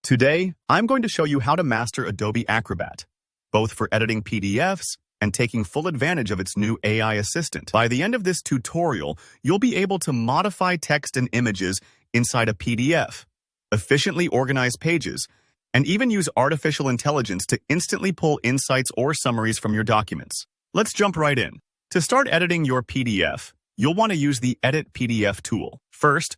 Today, I'm going to show you how to master Adobe Acrobat, both for editing PDFs and taking full advantage of its new AI assistant. By the end of this tutorial, you'll be able to modify text and images inside a PDF, efficiently organize pages, and even use artificial intelligence to instantly pull insights or summaries from your documents. Let's jump right in. To start editing your PDF, you'll want to use the Edit PDF tool. First,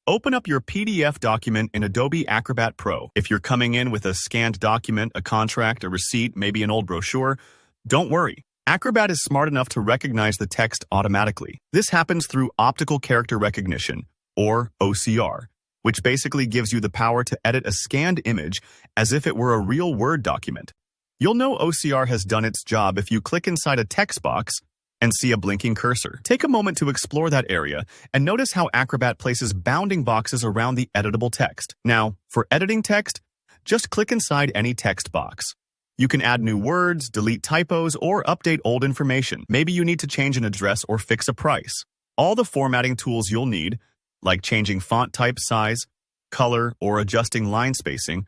open up your PDF document in Adobe Acrobat Pro. If you're coming in with a scanned document, a contract, a receipt, maybe an old brochure, don't worry. Acrobat is smart enough to recognize the text automatically. This happens through optical character recognition, or OCR, which basically gives you the power to edit a scanned image as if it were a real Word document. You'll know OCR has done its job if you click inside a text box and see a blinking cursor. Take a moment to explore that area and notice how Acrobat places bounding boxes around the editable text. Now, for editing text, just click inside any text box. You can add new words, delete typos, or update old information. Maybe you need to change an address or fix a price. All the formatting tools you'll need, like changing font type, size, color, or adjusting line spacing,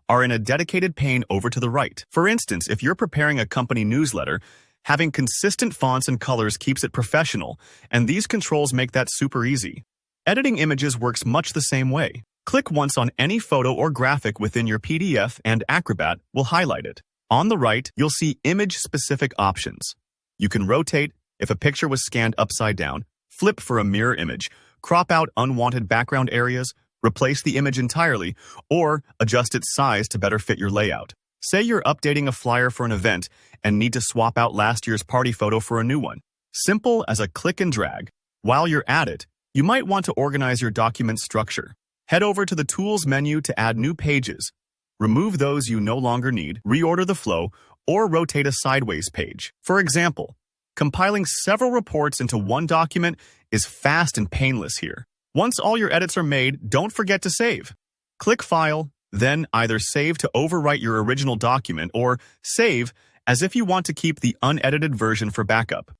are in a dedicated pane over to the right. For instance, if you're preparing a company newsletter, having consistent fonts and colors keeps it professional, and these controls make that super easy. Editing images works much the same way. Click once on any photo or graphic within your PDF and Acrobat will highlight it. On the right, you'll see image-specific options. You can rotate if a picture was scanned upside down, flip for a mirror image, crop out unwanted background areas, replace the image entirely, or adjust its size to better fit your layout. Say you're updating a flyer for an event and need to swap out last year's party photo for a new one. Simple as a click and drag. While you're at it, you might want to organize your document structure. Head over to the Tools menu to add new pages. Remove those you no longer need, reorder the flow, or rotate a sideways page. For example, compiling several reports into one document is fast and painless here. Once all your edits are made, don't forget to save. Click File, then either save to overwrite your original document or save as if you want to keep the unedited version for backup.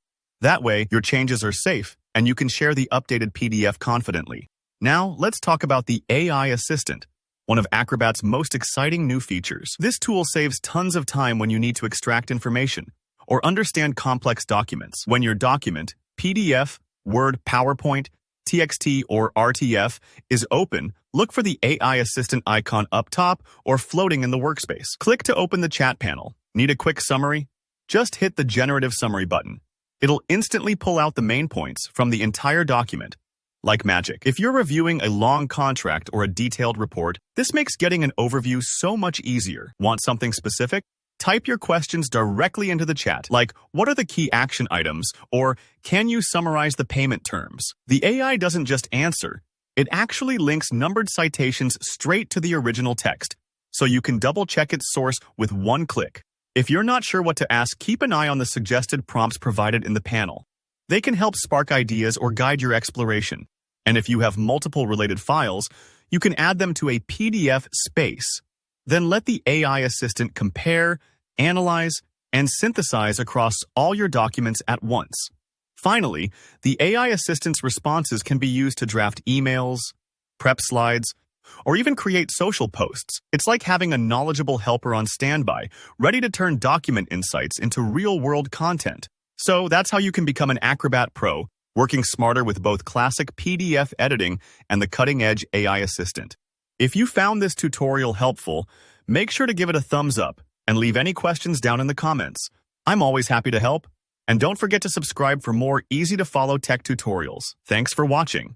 That way, your changes are safe and you can share the updated PDF confidently. Now, let's talk about the AI Assistant, one of Acrobat's most exciting new features. This tool saves tons of time when you need to extract information or understand complex documents. When your document, PDF, Word, PowerPoint, TXT, or RTF, is open, look for the AI Assistant icon up top or floating in the workspace. Click to open the chat panel. Need a quick summary? Just hit the Generative Summary button. It'll instantly pull out the main points from the entire document, like magic. If you're reviewing a long contract or a detailed report, this makes getting an overview so much easier. Want something specific? Type your questions directly into the chat, like, what are the key action items, or can you summarize the payment terms? The AI doesn't just answer, it actually links numbered citations straight to the original text, so you can double-check its source with one click. If you're not sure what to ask, keep an eye on the suggested prompts provided in the panel. They can help spark ideas or guide your exploration. And if you have multiple related files, you can add them to a PDF space. Then let the AI Assistant compare, analyze, and synthesize across all your documents at once. Finally, the AI Assistant's responses can be used to draft emails, prep slides, or even create social posts. It's like having a knowledgeable helper on standby, ready to turn document insights into real-world content. So that's how you can become an Acrobat Pro, working smarter with both classic PDF editing and the cutting-edge AI Assistant. If you found this tutorial helpful, make sure to give it a thumbs up and leave any questions down in the comments. I'm always happy to help. And don't forget to subscribe for more easy-to-follow tech tutorials. Thanks for watching.